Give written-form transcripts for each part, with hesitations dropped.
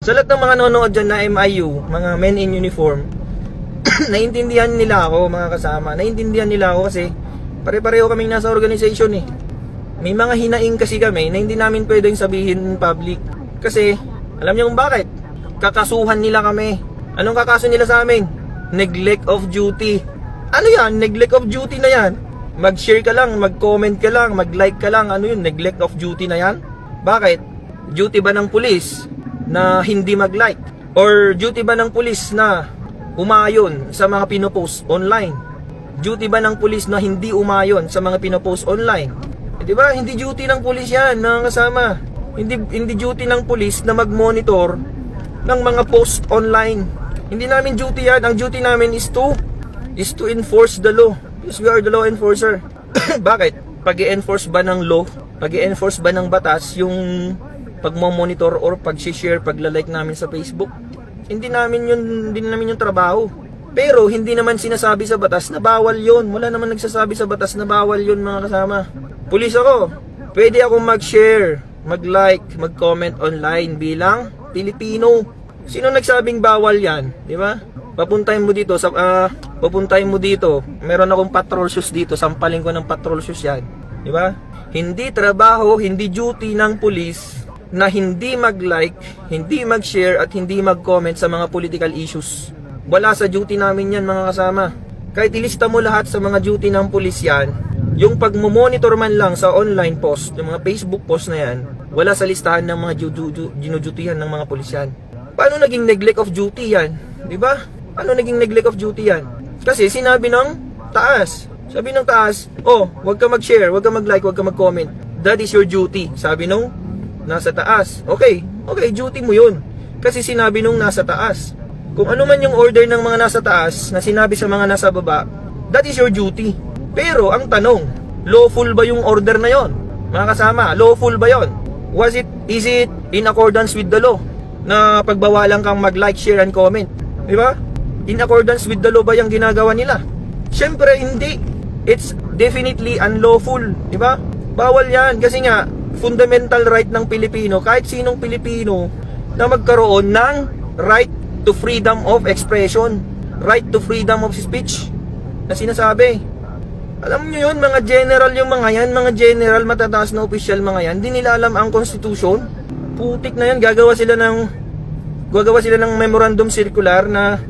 Sa lahat ng mga nanonood dyan na MIU, mga men in uniform, naiintindihan nila ako mga kasama. Naiintindihan nila ako kasi pare-pareho kaming nasa organization eh. May mga hinaing kasi kami na hindi namin pwedeng sabihin in public. Kasi, alam niyo kung bakit? Kakasuhan nila kami. Anong kakaso nila sa amin? Neglect of duty. Ano yan? Neglect of duty na yan? Mag-share ka lang, mag-comment ka lang, mag-like ka lang. Ano yun? Neglect of duty na yan? Bakit? Duty ba ng pulis na hindi mag-like? Or duty ba ng pulis na umayon sa mga pinopost online? Duty ba ng pulis na hindi umayon sa mga pinopost online? Diba? Hindi duty ng pulis yan, mga kasama. Hindi duty ng pulis na mag-monitor ng mga post online. Hindi namin duty yan. Ang duty namin is to enforce the law. Because we are the law enforcer. Bakit? Pag-i-enforce ba ng law? Pag-i-enforce ba ng batas yung pag-monitor or pag-share, pag-like namin sa Facebook? Hindi namin yung trabaho. Pero hindi naman sinasabi sa batas na bawal yun. Wala naman nagsasabi sa batas na bawal yun, mga kasama. Pulis ako. Pwede akong mag-share, mag-like, mag-comment online bilang Pilipino. Sino nagsabing bawal yan? Di ba? Papuntahin mo dito. Meron akong patrol shoes dito. Sampaling ko ng patrol shoes yan. Di ba? Hindi trabaho, hindi duty ng pulis na hindi mag-like, hindi mag-share at hindi mag-comment sa mga political issues. Wala sa duty namin yan, mga kasama. Kahit ilista mo lahat sa mga duty ng pulis yan, yung pagmumonitor man lang sa online post, yung mga Facebook post na yan, wala sa listahan ng mga ginudutihan ng mga pulis yan. Paano naging neglect of duty yan? Diba? Paano naging neglect of duty yan? Kasi sinabi ng taas. Sabi ng taas, oh, wag ka mag-share, wag ka mag-like, wag ka mag-comment. That is your duty. Sabi nung nasa taas. Okay, duty mo yun. Kasi sinabi nung nasa taas. Kung ano man yung order ng mga nasa taas na sinabi sa mga nasa baba, that is your duty. Pero ang tanong, lawful ba yung order na yon? Mga kasama, lawful ba yon? Is it in accordance with the law na pagbawalan kang mag-like, share, and comment? Diba? In accordance with the law ba yung ginagawa nila? Siyempre hindi. It's definitely unlawful. Diba? Bawal yan kasi nga fundamental right ng Pilipino, kahit sinong Pilipino, na magkaroon ng right to freedom of expression, right to freedom of speech na sinasabi. Alam nyo yun, mga general yung mga yan, mga general, matataas na official mga yan, di nila alam ang constitution. Putik na yan, gagawa sila ng memorandum circular na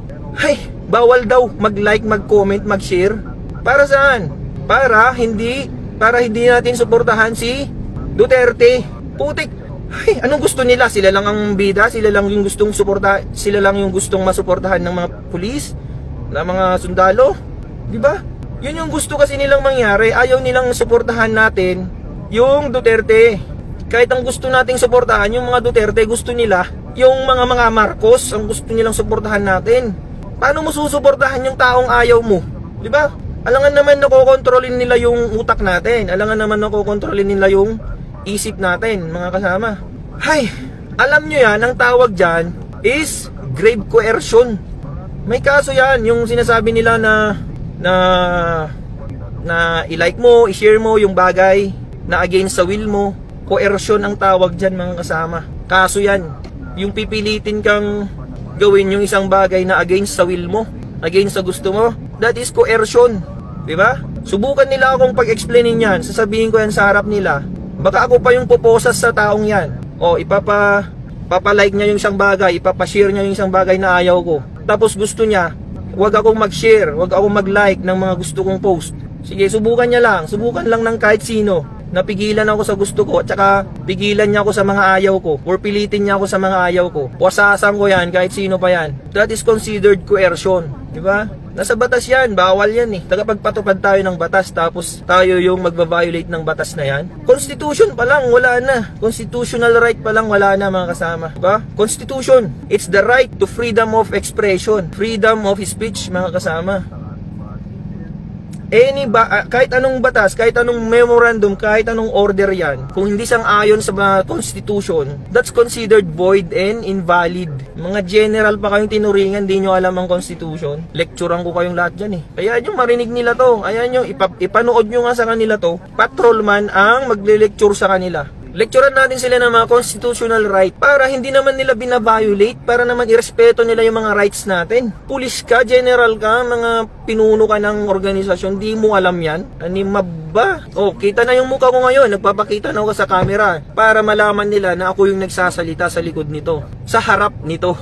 bawal daw mag-like, mag-comment, mag-share. Para saan? Para hindi natin suportahan si Duterte. Putik. Anong gusto nila? Sila lang ang bida, sila lang yung gustong masuportahan ng mga pulis, ng mga sundalo, di ba? Yun yung gusto kasi nilang mangyari. Ayaw nilang suportahan natin yung Duterte. Kahit ang gusto nating suportahan yung mga Duterte, gusto nila yung mga Marcos ang gusto nilang suportahan natin. Paano mo susuportahan yung taong ayaw mo? Di ba? Alangan naman nakokontrolin nila yung utak natin. Alangan naman nakokontrolin nila yung isip natin, mga kasama. Alam nyo yan, ang tawag dyan is grave coercion. May kaso yan, yung sinasabi nila na i-like mo, i-share mo yung bagay na against sa will mo. Coercion ang tawag dyan, mga kasama. Kaso yan, yung pipilitin kang gawin yung isang bagay na against sa will mo, against sa gusto mo, that is coercion. Diba? Subukan nila akong pag-explainin yan, sasabihin ko yan sa harap nila. Baka ako pa yung puposas sa taong yan. O ipapa-like niya yung isang bagay, ipapa-share niya yung isang bagay na ayaw ko. Tapos gusto niya, wag akong mag-share, wag akong mag-like ng mga gusto kong post. Sige, subukan lang ng kahit sino. Napigilan ako sa gusto ko, at saka pigilan niya ako sa mga ayaw ko, or pilitin niya ako sa mga ayaw ko. Wasasan ko yan, kahit sino pa yan. That is considered coercion. Diba? Nasa batas yan, bawal yan eh. Tagapagpatupad tayo ng batas, tapos tayo yung magbabiolate ng batas na yan. Constitution pa lang, wala na. Constitutional right pa lang, wala na, mga kasama. Diba? Constitution, it's the right to freedom of expression, freedom of speech, mga kasama. Kahit anong batas, kahit anong memorandum, kahit anong order yan, kung hindi sang-ayon sa Constitution, that's considered void and invalid. Mga general pa kayong tinuringan, di nyo alam ang Constitution. Lecturean ko kayong lahat dyan eh. Kaya nyo marinig nila to. Ayan nyo, ipanood nyo nga sa kanila to. Patrolman ang magle-lecture sa kanila. Lecturean natin sila ng mga constitutional right para hindi naman nila binabiolate, para naman irespeto nila yung mga rights natin. Pulis ka, general ka, mga pinuno ka ng organisasyon, di mo alam yan? Animab ba? Oh, kita na yung mukha ko ngayon, nagpapakita na ako sa camera para malaman nila na ako yung nagsasalita sa likod nito, sa harap nito.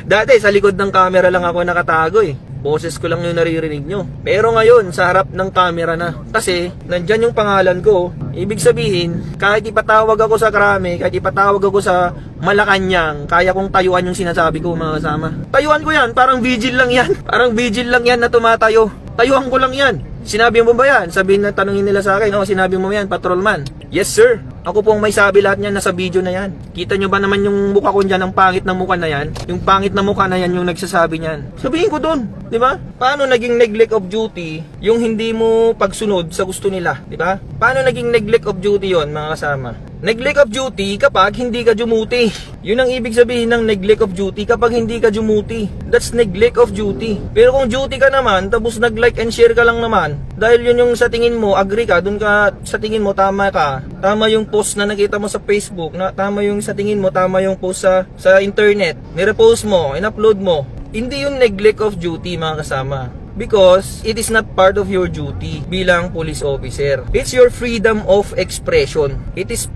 Dati sa likod ng camera lang ako nakatago eh. Boses ko lang yung naririnig nyo. Pero ngayon, sa harap ng camera na. Kasi, nandyan yung pangalan ko. Ibig sabihin, kahit ipatawag ako sa Krame, kahit ipatawag ako sa Malacanang, kaya kong tayuan yung sinasabi ko, mga kasama. Tayuan ko yan, parang vigil lang yan. Parang vigil lang yan na tumatayo. Tayuan ko lang yan. Sinabi mo ba yan? Sabihin na, tanungin nila sa akin, oh, sinabi mo yan, patrolman. Yes sir, ako pong may sabi lahat niyan nasa video na yan. Kita nyo ba naman yung mukha ko dyan, ang pangit na mukha na yan? Yung pangit na mukha na yan yung nagsasabi niyan. Sabihin ko dun, di ba? Paano naging neglect of duty yung hindi mo pagsunod sa gusto nila, di ba? Paano naging neglect of duty yon, mga kasama? Neglect of duty kapag hindi ka dumuti. Yun ang ibig sabihin ng neglect of duty kapag hindi ka dumuti. That's neglect of duty. Pero kung duty ka naman, tapos nag-like and share ka lang naman, dahil yun yung sa tingin mo, agree ka, dun ka, sa tingin mo, tama ka. Tama yung post na nakita mo sa Facebook, na tama yung sa tingin mo, tama yung post sa internet, nirepost mo, in-upload mo. Hindi yung neglect of duty, mga kasama. Because it is not part of your duty bilang police officer. It's your freedom of expression. It's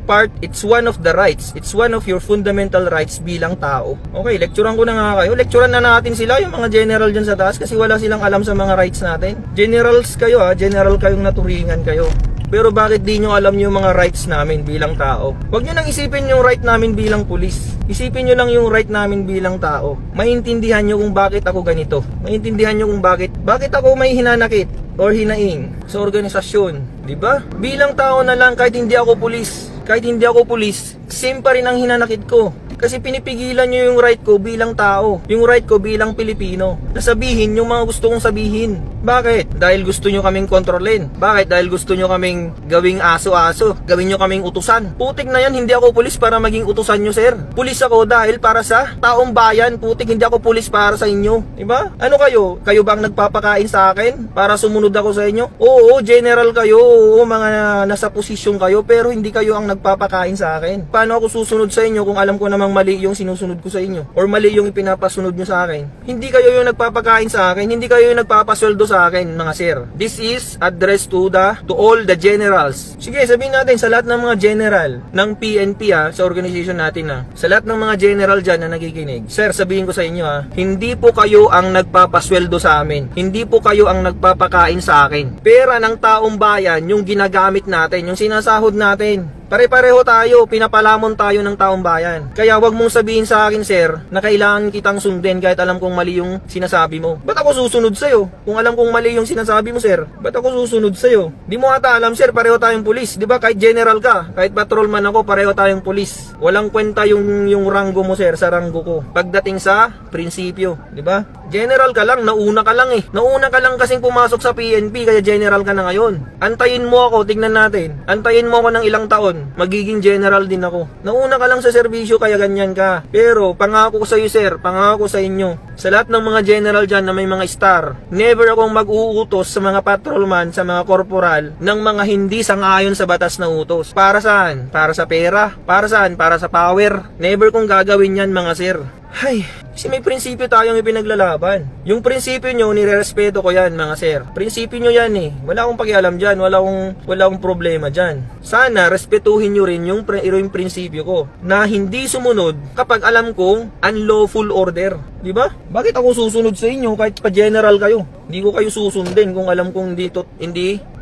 one of the rights. It's one of your fundamental rights bilang tao. Okay, lecturean ko na nga kayo. Lecturean na natin sila, yung mga general dyan sa taas, kasi wala silang alam sa mga rights natin. Generals kayo ha, general kayong naturingan kayo. Pero bakit di nyo alam yung mga rights namin bilang tao? Huwag nyo nang isipin yung right namin bilang pulis. Isipin nyo lang yung right namin bilang tao. Maintindihan nyo kung bakit ako ganito. Maintindihan nyo kung bakit ako may hinanakit or hinaing sa organisasyon. Diba? Bilang tao na lang, kahit hindi ako pulis. Kahit hindi ako pulis, same pa rin ang hinanakit ko. Kasi pinipigilan nyo yung right ko bilang tao, yung right ko bilang Pilipino, na sabihin yung mga gusto kong sabihin. Bakit? Dahil gusto nyo kaming kontrolin. Bakit? Dahil gusto nyo kaming gawing aso-aso, gawin nyo kaming utusan. Putik na yan, hindi ako pulis para maging utusan nyo, sir. Pulis ako dahil para sa taong bayan. Putik, hindi ako pulis para sa inyo. Diba? Ano kayo? Kayo bang nagpapakain sa akin para sumunod ako sa inyo? Oo, general kayo. Oo, mga nasa posisyon kayo, pero hindi kayo ang nagpapakain sa akin. Paano ako susunod sa inyo kung alam ko namang mali yung sinusunod ko sa inyo? Or mali yung ipinapasunod nyo sa akin? Hindi kayo yung nagpapakain sa akin. Hindi kayo yung nagpapasweldo sa akin, mga sir. This is addressed to all the generals. Sige, sabihin natin sa lahat ng mga general ng PNP sa organization natin sa lahat ng mga general dyan na nakikinig. Sir, sabihin ko sa inyo hindi po kayo ang nagpapasweldo sa amin. Hindi po kayo ang nagpapakain sa akin. Pera ng taong bayan yung ginagamit natin, yung sinasahod natin. Pare-pareho tayo, pinapalamon tayo ng taong bayan. Kaya wag mong sabihin sa akin, sir, na kailangan kitang sundin kahit alam kong mali yung sinasabi mo. Ba't ako susunod sa'yo? Kung alam kong mali yung sinasabi mo, sir, ba't ako susunod sa'yo? Di mo ata alam, sir, pareho tayong pulis. Di ba? Kahit general ka, kahit patrolman ako, pareho tayong pulis. Walang kwenta yung ranggo mo, sir, sa ranggo ko. Pagdating sa prinsipyo, di ba? General ka lang, nauna ka lang Nauna ka lang kasing pumasok sa PNP, kaya general ka na ngayon. Antayin mo ako, tignan natin. Antayin mo ako ng ilang taon, magiging general din ako. Nauna ka lang sa serbisyo, kaya ganyan ka. Pero pangako ko sa iyo, sir, pangako ko sa inyo, sa lahat ng mga general dyan na may mga star, never akong mag-uutos sa mga patrolman, sa mga korporal, ng mga hindi sang-ayon sa batas na utos. Para saan? Para sa pera? Para saan? Para sa power? Never kong gagawin yan, mga sir. Hay, kasi may prinsipyo tayong ipinaglalaban. Yung prinsipyo nyo, nirerespeto ko yan, mga sir. Prinsipyo nyo yan Wala akong pakialam dyan, wala akong problema dyan. Sana, respetuhin nyo rin yung prinsipyo ko, na hindi sumunod kapag alam kong unlawful order. Diba? Bakit ako susunod sa inyo kahit pa general kayo? Hindi ko kayo susundin kung alam kong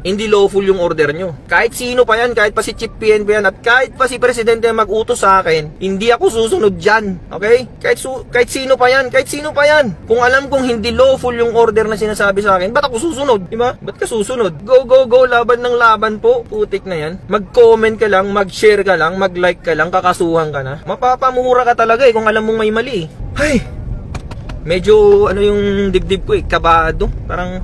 hindi lawful yung order nyo. Kahit sino pa yan, kahit pa si Chief PNP yan, at kahit pa si Presidente mag-utos sa akin, hindi ako susunod dyan. Okay? Kahit sino pa yan, Kung alam kong hindi lawful yung order na sinasabi sa akin, ba't ako susunod? Diba? Ba't ka susunod? Go, laban ng laban po. Putik na yan. Mag-comment ka lang, mag-share ka lang, mag-like ka lang, kakasuhan ka na. Mapapamura ka talaga kung alam mong may mali. Hay! Medyo yung dibdib ko kabado. Parang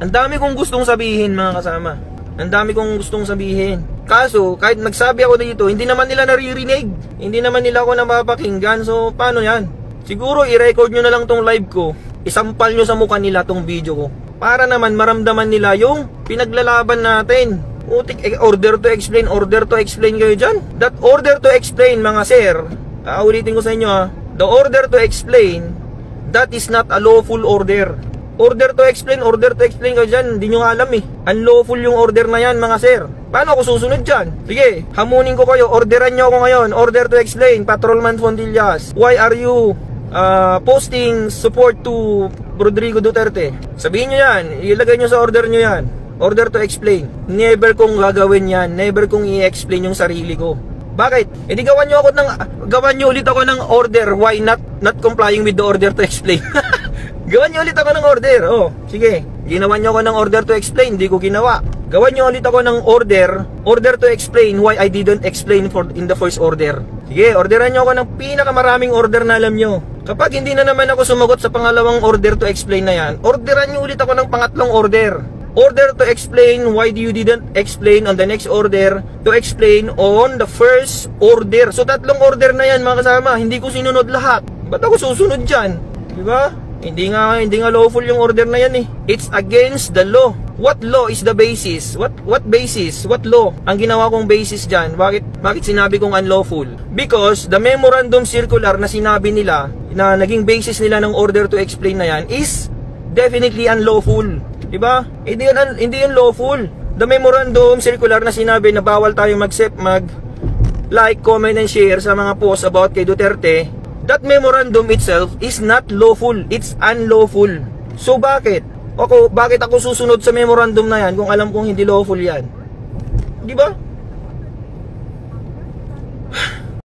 ang dami kong gustong sabihin, mga kasama. Ang dami kong gustong sabihin. Kaso kahit nagsabi ako dito, hindi naman nila naririnig. Hindi naman nila ako napapakinggan. So paano yan? Siguro i-record nyo na lang tong live ko. Isampal nyo sa mukha nila tong video ko, para naman maramdaman nila yung pinaglalaban natin. Utik, order to explain kayo dyan. That order to explain, mga sir, ulitin ko sa inyo ha, the order to explain, that is not a lawful order. Order to explain kayo dyan, hindi nyo alam eh. Unlawful yung order na yan, mga sir. Paano ako susunod dyan? Sige, hamunin ko kayo, orderan nyo ako ngayon. Order to explain, Patrolman Fontillas, why are you posting support to Rodrigo Duterte? Sabihin nyo yan, ilagay nyo sa order nyo yan. Order to explain. Never kong gagawin yan, never kong i-explain yung sarili ko. Bakit? Hindi gawan nyo ulit ako ng order. Why not complying with the order to explain? Gawan nyo ulit ako ng order. Oh, sige. Ginawan nyo ako ng order to explain, hindi ko ginawa. Gawan nyo ulit ako ng order to explain why I didn't explain in the first order. Sige, orderan nyo ako ng pinakamaraming order na alam nyo. Kapag hindi na naman ako sumagot sa pangalawang order to explain na yan, orderan nyo ulit ako ng pangatlong order. Order to explain why you didn't explain on the next order to explain on the first order. So tatlong order na yan, mga kasama. Hindi ko sinunod lahat. Ba't ako susunod dyan? Diba? Hindi nga lawful yung order na yan eh. It's against the law. What law is the basis? What basis? What law? Ang ginawa kong basis dyan. Bakit sinabi kong unlawful? Because the memorandum circular na sinabi nila, na naging basis nila ng order to explain na yan, is definitely unlawful. Diba? Hindi yun lawful. The memorandum circular na sinabi na bawal tayo like, comment, and share sa mga posts about kay Duterte, that memorandum itself is not lawful. It's unlawful. So bakit ako susunod sa memorandum na yan kung alam kong hindi lawful yan? Diba?